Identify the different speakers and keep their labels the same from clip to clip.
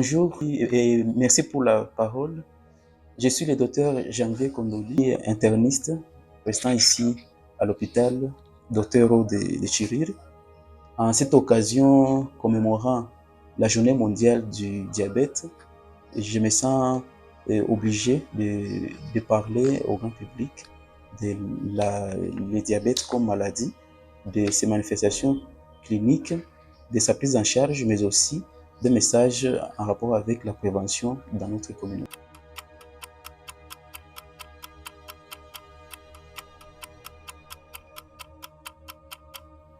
Speaker 1: Bonjour et merci pour la parole. Je suis le docteur Janvier Kondoli, interniste, restant ici à l'hôpital Dr. de Chirir. En cette occasion commémorant la journée mondiale du diabète, je me sens obligé de parler au grand public de le diabète comme maladie, de ses manifestations cliniques, de sa prise en charge, mais aussi des messages en rapport avec la prévention dans notre communauté.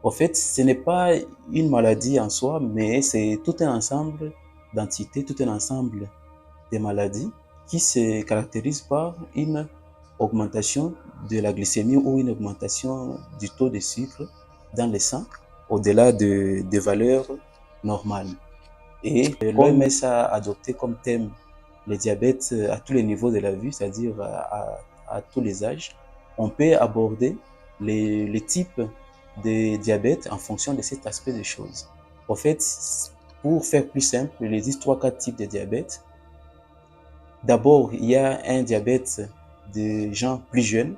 Speaker 1: En fait, ce n'est pas une maladie en soi, mais c'est tout un ensemble d'entités, tout un ensemble de maladies qui se caractérisent par une augmentation de la glycémie ou une augmentation du taux de sucre dans le sang au-delà des valeurs normales. Et l'OMS a adopté comme thème le diabète à tous les niveaux de la vie, c'est-à-dire à tous les âges. On peut aborder les types de diabète en fonction de cet aspect des choses. En fait, pour faire plus simple, il existe 3-4 types de diabète. D'abord, il y a un diabète de gens plus jeunes.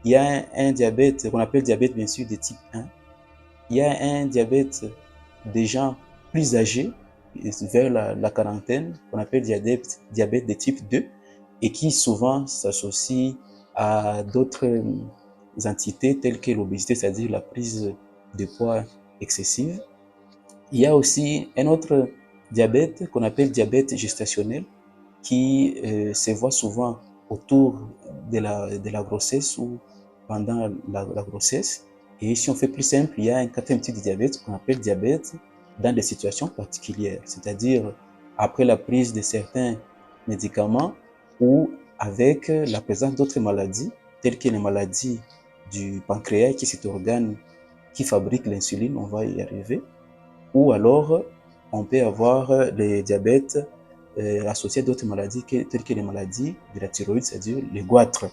Speaker 1: Il y a un diabète qu'on appelle diabète bien sûr de type 1. Il y a un diabète des gens plus âgés, vers la quarantaine, qu'on appelle diabète de type 2, et qui souvent s'associe à d'autres entités telles que l'obésité, c'est-à-dire la prise de poids excessive. Il y a aussi un autre diabète qu'on appelle diabète gestationnel, qui se voit souvent autour de la grossesse ou pendant la grossesse. Et si on fait plus simple, il y a un quatrième type de diabète qu'on appelle diabète dans des situations particulières, c'est-à-dire après la prise de certains médicaments ou avec la présence d'autres maladies, telles que les maladies du pancréas, qui est cet organe qui fabrique l'insuline, on va y arriver, ou alors on peut avoir les diabètes associés à d'autres maladies telles que les maladies de la thyroïde, c'est-à-dire les goitres.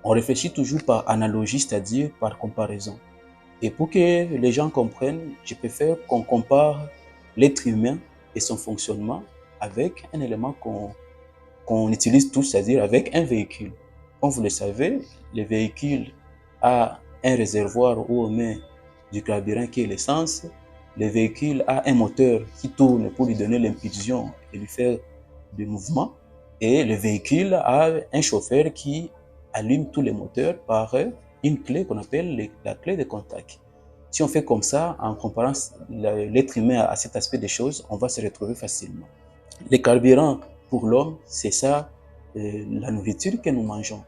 Speaker 1: On réfléchit toujours par analogie, c'est-à-dire par comparaison. Et pour que les gens comprennent, je préfère qu'on compare l'être humain et son fonctionnement avec un élément qu'on utilise tous, c'est-à-dire avec un véhicule. Comme vous le savez, le véhicule a un réservoir où on met du carburant qui est l'essence. Le véhicule a un moteur qui tourne pour lui donner l'impulsion et lui faire du mouvement. Et le véhicule a un chauffeur qui allume tous les moteurs par une clé qu'on appelle la clé de contact. Si on fait comme ça, en comparant l'être humain à cet aspect des choses, on va se retrouver facilement. Le carburant pour l'homme, c'est ça, la nourriture que nous mangeons.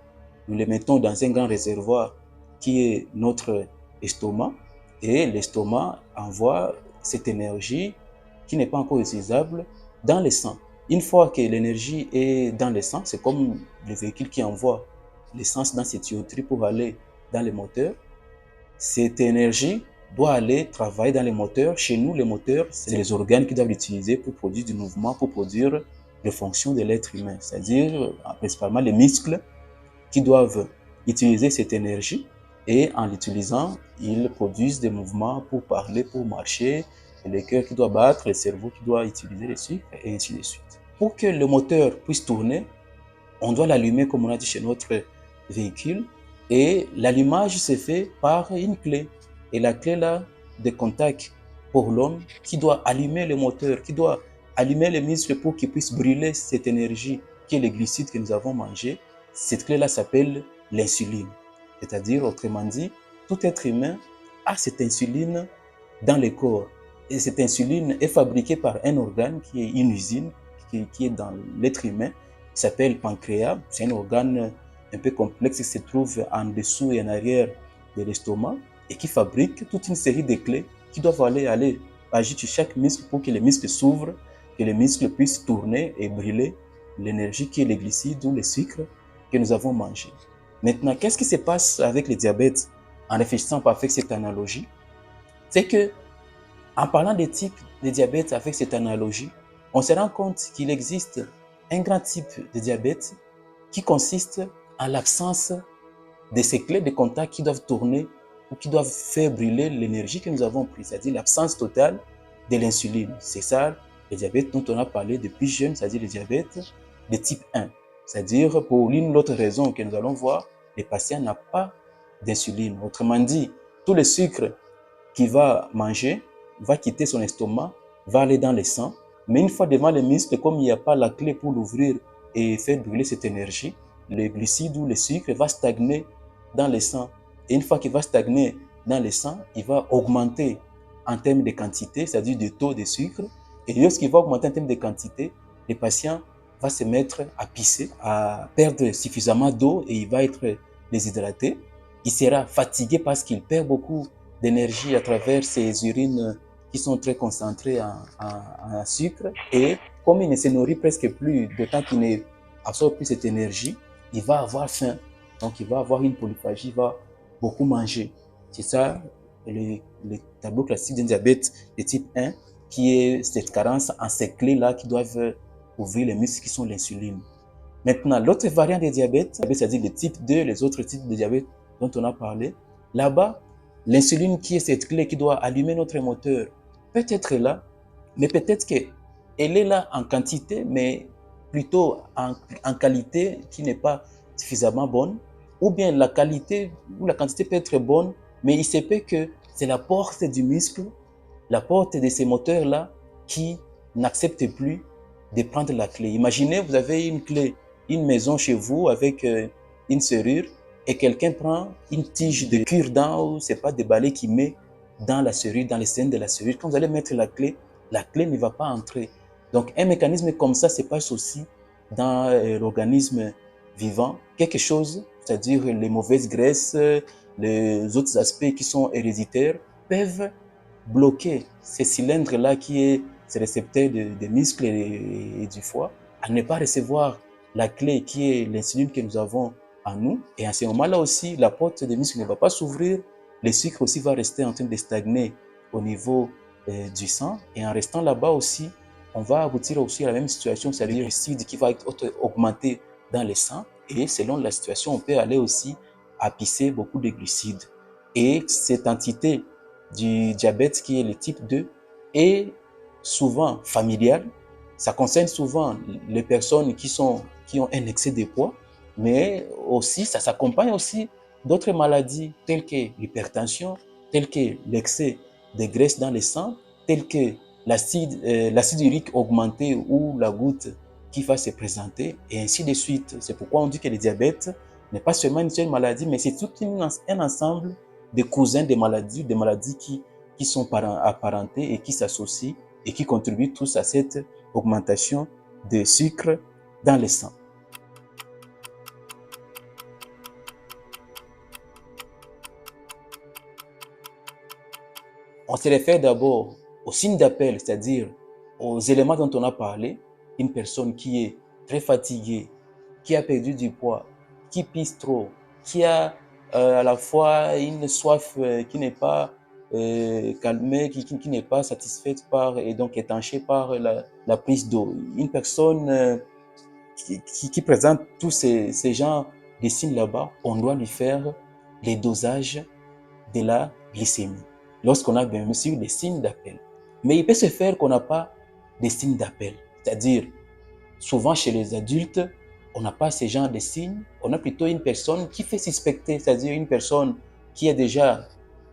Speaker 1: Nous le mettons dans un grand réservoir qui est notre estomac, et l'estomac envoie cette énergie qui n'est pas encore utilisable dans le sang. Une fois que l'énergie est dans le sang, c'est comme le véhicule qui envoie l'essence dans cette tuyauterie pour aller dans le moteur. Cette énergie doit aller travailler dans les moteurs. Chez nous, les moteurs, c'est les organes qui doivent l'utiliser pour produire du mouvement, pour produire les fonctions de l'être humain, c'est-à-dire principalement les muscles qui doivent utiliser cette énergie, et en l'utilisant, ils produisent des mouvements pour parler, pour marcher, et le cœur qui doit battre, le cerveau qui doit utiliser les sucres, et ainsi de suite. Pour que le moteur puisse tourner, on doit l'allumer comme on a dit chez notre véhicule, et l'allumage se fait par une clé. Et la clé là de contact pour l'homme qui doit allumer le moteur, qui doit allumer les muscles pour qu'ils puissent brûler cette énergie qui est le glucide que nous avons mangé, cette clé là s'appelle l'insuline. C'est-à-dire, autrement dit, tout être humain a cette insuline dans le corps. Et cette insuline est fabriquée par un organe qui est une usine, qui est dans l'être humain, qui s'appelle pancréas. C'est un organe un peu complexe qui se trouve en dessous et en arrière de l'estomac et qui fabrique toute une série de clés qui doivent aller agir sur chaque muscle pour que les muscles s'ouvrent, que les muscles puissent tourner et brûler l'énergie qui est les glucides ou les sucres que nous avons mangés. Maintenant, qu'est-ce qui se passe avec le diabète en réfléchissant par cette analogie? C'est que, en parlant des types de diabète avec cette analogie, on se rend compte qu'il existe un grand type de diabète qui consiste en l'absence de ces clés de contact qui doivent tourner ou qui doivent faire brûler l'énergie que nous avons prise, c'est-à-dire l'absence totale de l'insuline. C'est ça le diabète dont on a parlé depuis jeune, c'est-à-dire le diabète de type 1. C'est-à-dire, pour l'une ou l'autre raison que nous allons voir, le patient n'a pas d'insuline. Autrement dit, tout le sucre qu'il va manger va quitter son estomac, va aller dans le sang, mais une fois devant les muscles, comme il n'y a pas la clé pour l'ouvrir et faire brûler cette énergie, le glucide ou le sucre va stagner dans le sang. Et une fois qu'il va stagner dans le sang, il va augmenter en termes de quantité, c'est-à-dire de taux de sucre. Et lorsqu'il va augmenter en termes de quantité, le patient va se mettre à pisser, à perdre suffisamment d'eau et il va être déshydraté. Il sera fatigué parce qu'il perd beaucoup d'énergie à travers ses urines qui sont très concentrées en sucre. Et comme il ne se nourrit presque plus, d'autant qu'il ne absorbe plus cette énergie, il va avoir faim. Donc, il va avoir une polyphagie, il va beaucoup manger. C'est ça le tableau classique d'un diabète de type 1, qui est cette carence en ces clés-là qui doivent ouvrir les muscles qui sont l'insuline. Maintenant, l'autre variant de diabète, c'est-à-dire le type 2, les autres types de diabète dont on a parlé, là-bas, l'insuline qui est cette clé qui doit allumer notre moteur peut être là, mais peut-être qu'elle est là en quantité, mais plutôt en qualité qui n'est pas suffisamment bonne, ou bien la qualité ou la quantité peut être bonne, mais il se peut que c'est la porte du muscle, la porte de ces moteurs-là qui n'accepte plus de prendre la clé. Imaginez, vous avez une clé, une maison chez vous avec une serrure et quelqu'un prend une tige de cure-dent ou c'est pas des balais qu'il met dans la serrure, dans les scènes de la serrure. Quand vous allez mettre la clé ne va pas entrer. Donc un mécanisme comme ça se passe aussi dans l'organisme vivant. Quelque chose, c'est-à-dire les mauvaises graisses, les autres aspects qui sont héréditaires peuvent bloquer ces cylindres-là qui est ces récepteurs des muscles et du foie à ne pas recevoir la clé qui est l'insuline que nous avons en nous. Et à ce moment-là aussi, la porte des muscles ne va pas s'ouvrir. Le sucre aussi va rester en train de stagner au niveau du sang. Et en restant là-bas aussi, on va aboutir aussi à la même situation, c'est-à-dire le glucide qui va augmenter dans le sang. Et selon la situation, on peut aller aussi à pisser beaucoup de glucides. Et cette entité du diabète qui est le type 2 est souvent familial. Ça concerne souvent les personnes qui ont un excès de poids, mais aussi ça s'accompagne aussi d'autres maladies telles que l'hypertension, telles que l'excès de graisse dans le sang, telles que l'acide urique augmenté ou la goutte qui va se présenter, et ainsi de suite. C'est pourquoi on dit que le diabète n'est pas seulement une seule maladie, mais c'est tout un ensemble de cousins des maladies qui sont apparentées et qui s'associent et qui contribuent tous à cette augmentation de sucre dans le sang. On se réfère d'abord aux signes d'appel, c'est-à-dire aux éléments dont on a parlé. Une personne qui est très fatiguée, qui a perdu du poids, qui pisse trop, qui a à la fois une soif qui n'est pas calmée, qui n'est pas satisfaite par et donc étanchée par la prise d'eau. Une personne qui présente tous ces genres de signes là-bas, on doit lui faire les dosages de la glycémie lorsqu'on a bien sûr des signes d'appel. Mais il peut se faire qu'on n'a pas des signes d'appel. C'est-à-dire, souvent chez les adultes, on n'a pas ce genre de signes. On a plutôt une personne qui fait suspecter, c'est-à-dire une personne qui a déjà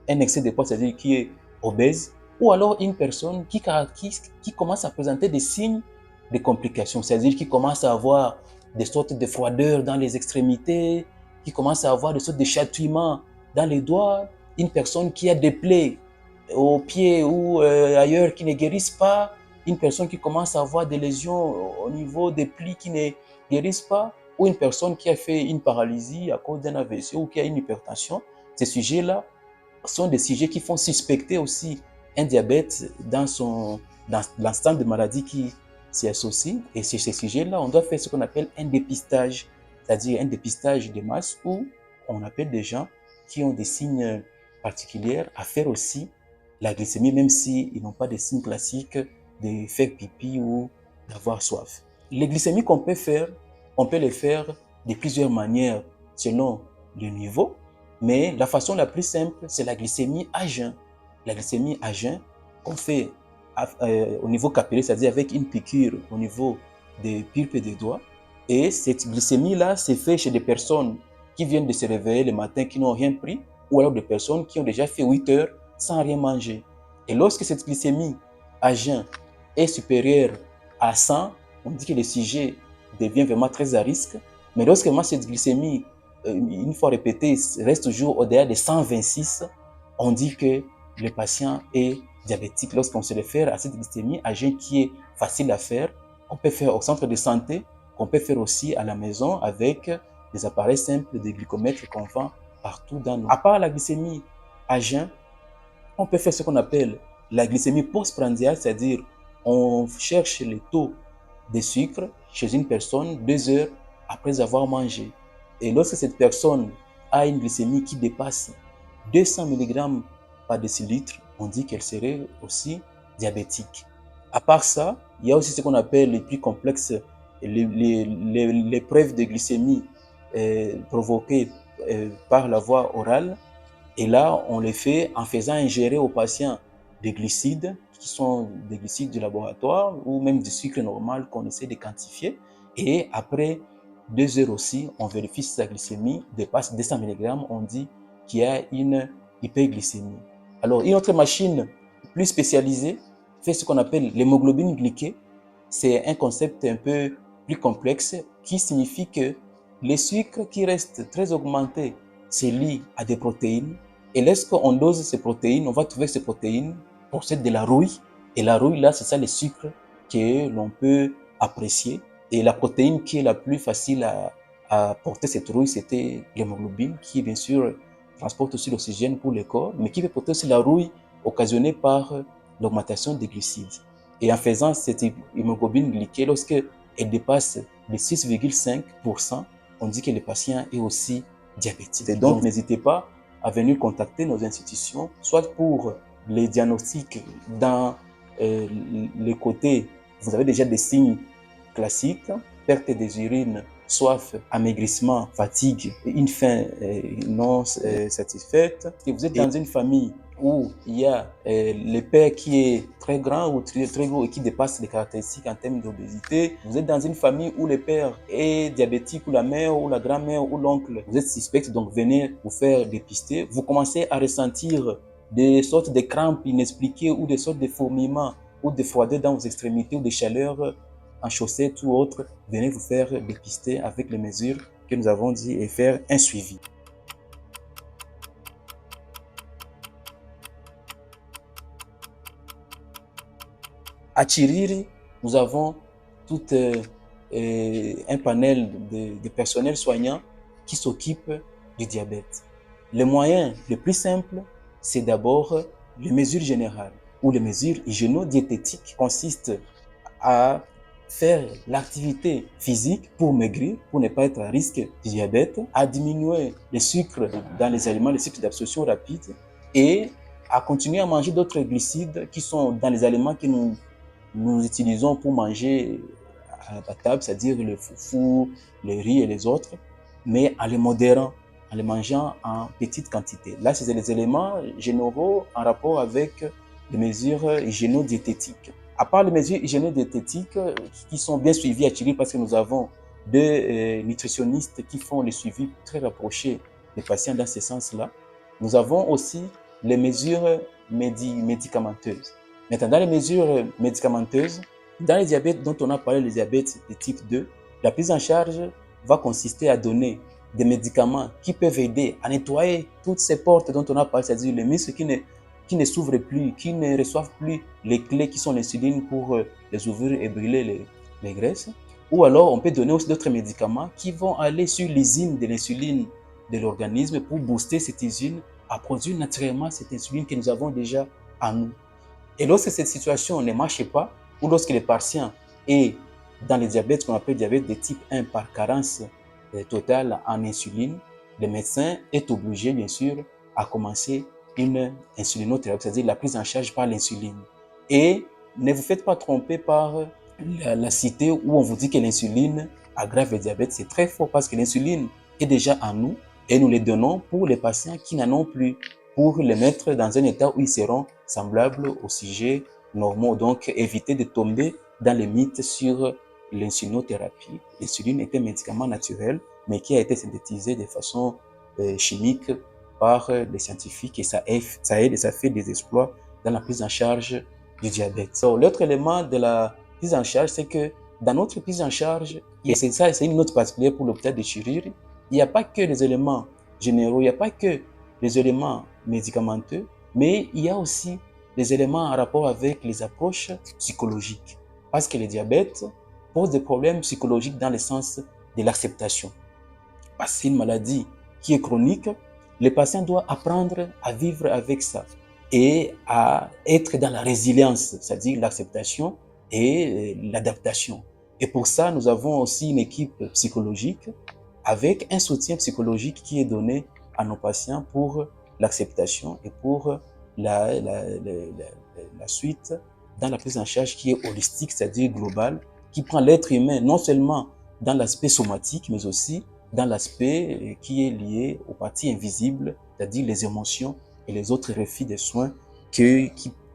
Speaker 1: un excès de poids, c'est-à-dire qui est obèse, ou alors une personne qui commence à présenter des signes de complications, c'est-à-dire qui commence à avoir des sortes de froideurs dans les extrémités, qui commence à avoir des sortes de chatouillements dans les doigts, une personne qui a des plaies aux pieds ou ailleurs qui ne guérissent pas, une personne qui commence à avoir des lésions au niveau des plis qui ne guérissent pas, ou une personne qui a fait une paralysie à cause d'un AVC ou qui a une hypertension. Ces sujets-là sont des sujets qui font suspecter aussi un diabète dans l'ensemble de maladies qui s'y associent. Et sur ces sujets-là, on doit faire ce qu'on appelle un dépistage, c'est-à-dire un dépistage de masse où on appelle des gens qui ont des signes particuliers à faire aussi la glycémie, même s'ils n'ont pas des signes classiques de faire pipi ou d'avoir soif. Les glycémies qu'on peut faire, on peut les faire de plusieurs manières selon le niveau, mais la façon la plus simple, c'est la glycémie à jeun. La glycémie à jeun qu'on fait au niveau capillaire, c'est-à-dire avec une piqûre au niveau des pulpes des doigts. Et cette glycémie-là, c'est fait chez des personnes qui viennent de se réveiller le matin, qui n'ont rien pris, ou alors des personnes qui ont déjà fait 8 heures sans rien manger. Et lorsque cette glycémie à jeun est supérieure à 100, on dit que le sujet devient vraiment très à risque. Mais lorsque cette glycémie, une fois répétée, reste toujours au-delà de 126, on dit que le patient est diabétique. Lorsqu'on se réfère à cette glycémie à jeun qui est facile à faire, on peut faire au centre de santé, qu'on peut faire aussi à la maison avec des appareils simples, des glycomètres qu'on vend partout dans nos... À part la glycémie à jeun, on peut faire ce qu'on appelle la glycémie postprandiale, c'est-à-dire on cherche le taux de sucre chez une personne 2 heures après avoir mangé. Et lorsque cette personne a une glycémie qui dépasse 200 mg par décilitre, on dit qu'elle serait aussi diabétique. À part ça, il y a aussi ce qu'on appelle les plus complexes, les preuves de glycémie provoquées par la voie orale. Et là, on les fait en faisant ingérer aux patients des glucides, qui sont des glucides du laboratoire, ou même du sucre normal qu'on essaie de quantifier. Et après 2 heures aussi, on vérifie si sa glycémie dépasse 200 mg, on dit qu'il y a une hyperglycémie. Alors, une autre machine plus spécialisée fait ce qu'on appelle l'hémoglobine glyquée. C'est un concept un peu plus complexe qui signifie que les sucres qui restent très augmentés se lient à des protéines. Et lorsqu'on dose ces protéines, on va trouver que ces protéines possèdent de la rouille. Et la rouille, là, c'est ça les sucres que l'on peut apprécier. Et la protéine qui est la plus facile à porter cette rouille, c'était l'hémoglobine, qui bien sûr transporte aussi l'oxygène pour le corps, mais qui peut porter aussi la rouille occasionnée par l'augmentation des glucides. Et en faisant cette hémoglobine glyquée, lorsqu'elle dépasse les 6,5%, on dit que le patient est aussi diabétique. Et donc, n'hésitez pas à venir contacter nos institutions, soit pour les diagnostics dans les côtés, vous avez déjà des signes classiques, perte des urines, soif, amaigrissement, fatigue, une faim non satisfaite. Si vous êtes dans une famille où il y a le père qui est très grand ou très gros et qui dépasse les caractéristiques en termes d'obésité, vous êtes dans une famille où le père est diabétique ou la mère ou la grand-mère ou l'oncle, vous êtes suspect, donc venez vous faire dépister. Vous commencez à ressentir des sortes de crampes inexpliquées ou des sortes de fourmillements ou de froideur dans vos extrémités ou de chaleur en chaussettes ou autres, venez vous faire dépister avec les mesures que nous avons dit et faire un suivi. À Chiriri, nous avons tout un panel de personnel soignant qui s'occupe du diabète. Le moyen le plus simple, c'est d'abord les mesures générales ou les mesures hygiéno-diététiques consistent à faire l'activité physique pour maigrir, pour ne pas être à risque du diabète, à diminuer les sucres dans les aliments, les sucres d'absorption rapide, et à continuer à manger d'autres glucides qui sont dans les aliments que nous utilisons pour manger à la table, c'est-à-dire le foufou, le riz et les autres, mais en les modérant, en les mangeant en petite quantité. Là, c'est les éléments généraux en rapport avec les mesures hygiéno-diététiques. À part les mesures hygiéno-diététiques qui sont bien suivies à Chiriri parce que nous avons deux nutritionnistes qui font le suivi très rapproché des patients dans ce sens-là, nous avons aussi les mesures médicamenteuses. Maintenant, dans les mesures médicamenteuses, dans les diabètes dont on a parlé, les diabètes de type 2, la prise en charge va consister à donner des médicaments qui peuvent aider à nettoyer toutes ces portes dont on a parlé, c'est-à-dire les muscles qui ne s'ouvrent plus, qui ne reçoivent plus les clés qui sont l'insuline pour les ouvrir et brûler les graisses. Ou alors, on peut donner aussi d'autres médicaments qui vont aller sur l'usine de l'insuline de l'organisme pour booster cette usine à produire naturellement cette insuline que nous avons déjà en nous. Et lorsque cette situation ne marche pas, ou lorsque le patient est dans le diabète qu'on appelle diabète de type 1 par carence totale en insuline, le médecin est obligé, bien sûr, à commencer une insulinothérapie, c'est-à-dire la prise en charge par l'insuline. Et ne vous faites pas tromper par la cité où on vous dit que l'insuline aggrave le diabète. C'est très faux parce que l'insuline est déjà en nous et nous les donnons pour les patients qui n'en ont plus, pour les mettre dans un état où ils seront semblables aux sujets normaux. Donc, éviter de tomber dans les mythes sur l'insulinothérapie. L'insuline est un médicament naturel, mais qui a été synthétisé de façon chimique par les scientifiques et ça aide et ça fait des exploits dans la prise en charge du diabète. L'autre élément de la prise en charge, c'est que dans notre prise en charge, et c'est une note particulière pour l'hôpital de Chirure, il n'y a pas que les éléments généraux, il n'y a pas que les éléments médicamenteux, mais il y a aussi des éléments en rapport avec les approches psychologiques. Parce que le diabète pose des problèmes psychologiques dans le sens de l'acceptation. Parce que c'est une maladie qui est chronique, le patient doit apprendre à vivre avec ça et à être dans la résilience, c'est-à-dire l'acceptation et l'adaptation. Et pour ça, nous avons aussi une équipe psychologique avec un soutien psychologique qui est donné à nos patients pour l'acceptation et pour la suite dans la prise en charge qui est holistique, c'est-à-dire globale, qui prend l'être humain non seulement dans l'aspect somatique, mais aussi dans l'aspect qui est lié aux parties invisibles, c'est-à-dire les émotions et les autres refus des soins qui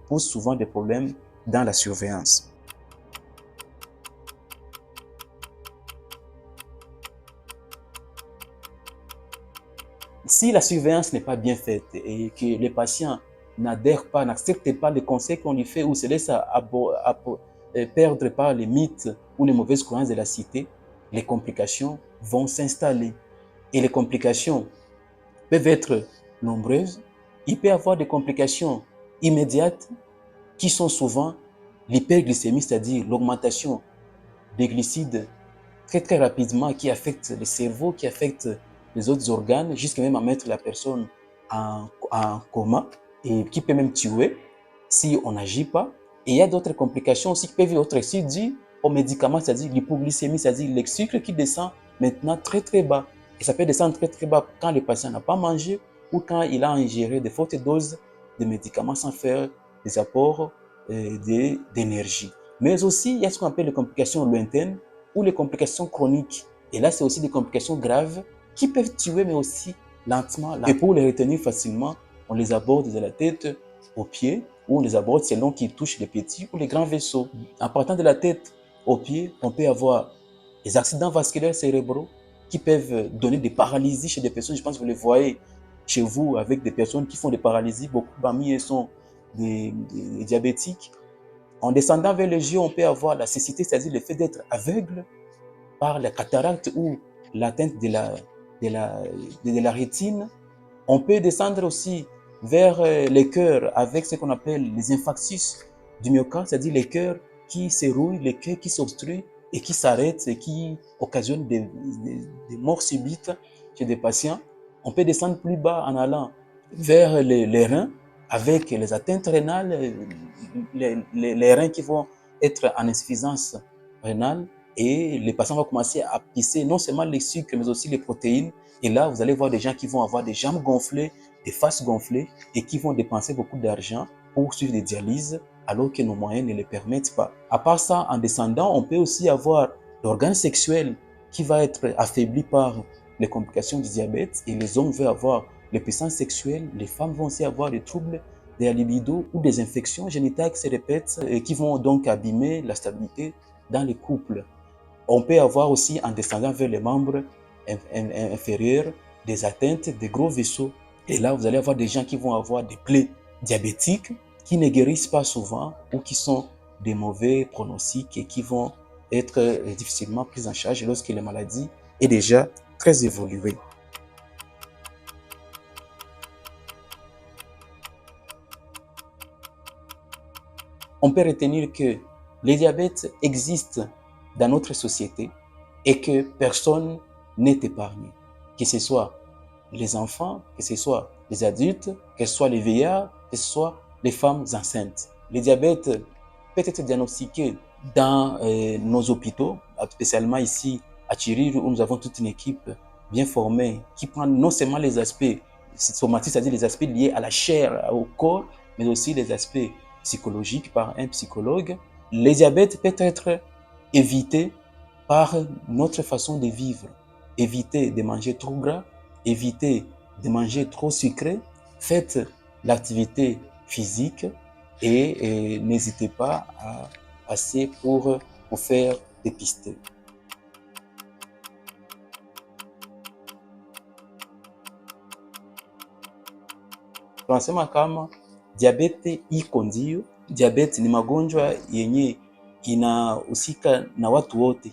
Speaker 1: posent souvent des problèmes dans la surveillance. Si la surveillance n'est pas bien faite et que les patients n'adhèrent pas, n'acceptent pas les conseils qu'on lui fait ou se laissent perdre par les mythes ou les mauvaises croyances de la cité, les complications vont s'installer. Et les complications peuvent être nombreuses. Il peut y avoir des complications immédiates qui sont souvent l'hyperglycémie, c'est-à-dire l'augmentation des glucides très rapidement qui affecte le cerveau, qui affecte les autres organes, jusqu'à même à mettre la personne en coma et qui peut même tuer si on n'agit pas. Et il y a d'autres complications aussi qui peuvent être aussi dues aux médicaments, c'est-à-dire l'hypoglycémie, c'est-à-dire le sucre qui descend maintenant très bas. Et ça peut descendre très bas quand le patient n'a pas mangé ou quand il a ingéré de fortes doses de médicaments sans faire des apports d'énergie. Mais aussi, il y a ce qu'on appelle les complications lointaines ou les complications chroniques. Et là, c'est aussi des complications graves qui peuvent tuer, mais aussi lentement. Et pour les retenir facilement, on les aborde de la tête aux pieds ou on les aborde selon qu'ils touchent les petits ou les grands vaisseaux. En partant de la tête aux pieds, on peut avoir des accidents vasculaires cérébraux qui peuvent donner des paralysies chez des personnes. Je pense que vous les voyez chez vous avec des personnes qui font des paralysies. Beaucoup parmi eux sont des diabétiques. En descendant vers les yeux, on peut avoir la cécité, c'est-à-dire le fait d'être aveugle par la cataracte ou l'atteinte de la rétine. On peut descendre aussi vers les cœurs avec ce qu'on appelle les infarctus du myocarde, c'est-à-dire les cœurs qui se rouillent, les cœurs qui s'obstruent et qui s'arrêtent et qui occasionnent des morts subites chez des patients. On peut descendre plus bas en allant vers les reins avec les atteintes rénales, les reins qui vont être en insuffisance rénale et les patients vont commencer à pisser non seulement les sucres mais aussi les protéines. Et là, vous allez voir des gens qui vont avoir des jambes gonflées, des faces gonflées et qui vont dépenser beaucoup d'argent pour suivre des dialyses alors que nos moyens ne les permettent pas. À part ça, en descendant, on peut aussi avoir l'organe sexuel qui va être affaibli par les complications du diabète et les hommes vont avoir les puissances sexuelles, les femmes vont aussi avoir des troubles de la libido ou des infections génitales qui se répètent et qui vont donc abîmer la stabilité dans les couples. On peut avoir aussi, en descendant vers les membres inférieurs, des atteintes des gros vaisseaux. Et là, vous allez avoir des gens qui vont avoir des plaies diabétiques qui ne guérissent pas souvent ou qui sont des mauvais pronostics et qui vont être difficilement prises en charge lorsque la maladie est déjà très évoluée. On peut retenir que le diabète existe dans notre société et que personne n'est épargné. Que ce soit les enfants, que ce soit les adultes, que ce soit les vieillards, que ce soit les femmes enceintes. Le diabète peut être diagnostiqué dans nos hôpitaux, spécialement ici à Chirure où nous avons toute une équipe bien formée qui prend non seulement les aspects somatiques, c'est-à-dire les aspects liés à la chair, au corps, mais aussi les aspects psychologiques par un psychologue. Le diabète peut être évité par notre façon de vivre. Éviter de manger trop gras, évitez de manger trop sucré, faites l'activité physique et n'hésitez pas à passer pour vous faire dépister. Tunasema kama diabete iko ndio. Diabete ni magonjwa yenye inahusika na watu wote,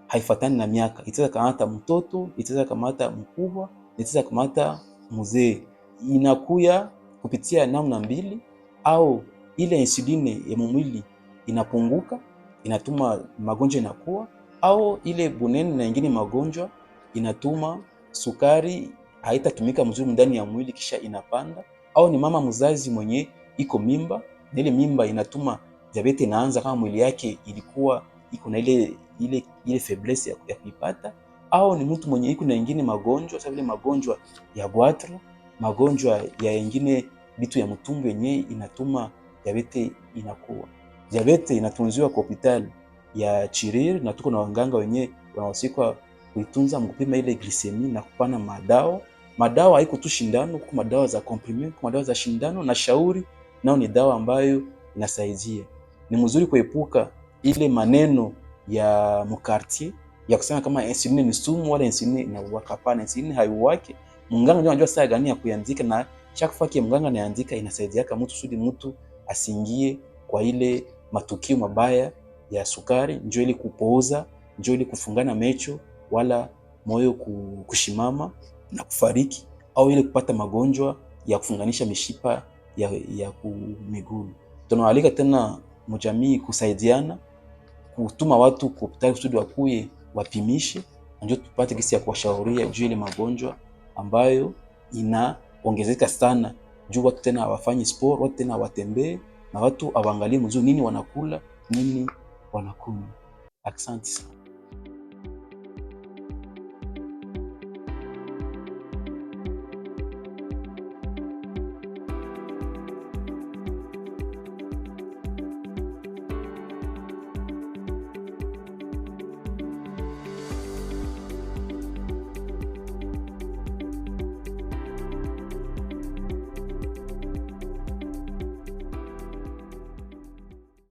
Speaker 1: haifatani na miaka. Itaweza kamata mtoto, itaweza kamata mkubwa, itaweza kamata mzee. Inakuya kupitia namna mbili, au ile insuline ya mwili inapunguka, inatuma magonjwa inakuwa, au ile bunene na ingine magonjwa inatuma sukari haitatumika mzuri ndani ya mwili kisha inapanda, au ni mama mzazi mwenye iko mimba na ile mimba inatuma diabete inaanza kama mwili yake ilikuwa iko na ile faiblesse ya kuipata, au ni mtu mwenye iko na ingine magonjwa sababu ile magonjwa ya goitre, magonjwa ya ingine vitu ya mtumbo yenye inatuma diabete inakuwa. Diabete inatunziwa kwa hospitali ya Chiriri na tuko na waganga wenye wanahusika kuitunza mkupima ile glycemie na kupana madawa. Madawa haiko tu shindano, kwa madawa za comprime, kwa madawa za shindano na shauri, nao ni dawa ambayo inasaidia. Ni mzuri kuepuka ile maneno ya mkartier ya kusema kama insuline ni sumu wala insuline inauwaka. Hapana, insuline haiuwaki. Mganga ndio anajua saa gani ya kuandika, na chaque fois que mganga anaandika inasaidia kama mtu asiingie kwa ile matukio mabaya ya sukari, njoo ili kupooza, njoo ili kufungana mecho wala moyo kushimama na kufariki, au ile kupata magonjwa ya kufunganisha mishipa ya miguu. Tunawaalika tena mjamii kusaidiana, kutuma watu kwa hospitali kusudi wakuye wapimishe, ndio tupate kisi ya kuwashauria juu ile magonjwa ambayo inaongezeka sana. Juu watu tena hawafanyi sport, watu tena hawatembee, na watu hawaangalie mzuri nini wanakula, nini wanakunywa. Asante sana.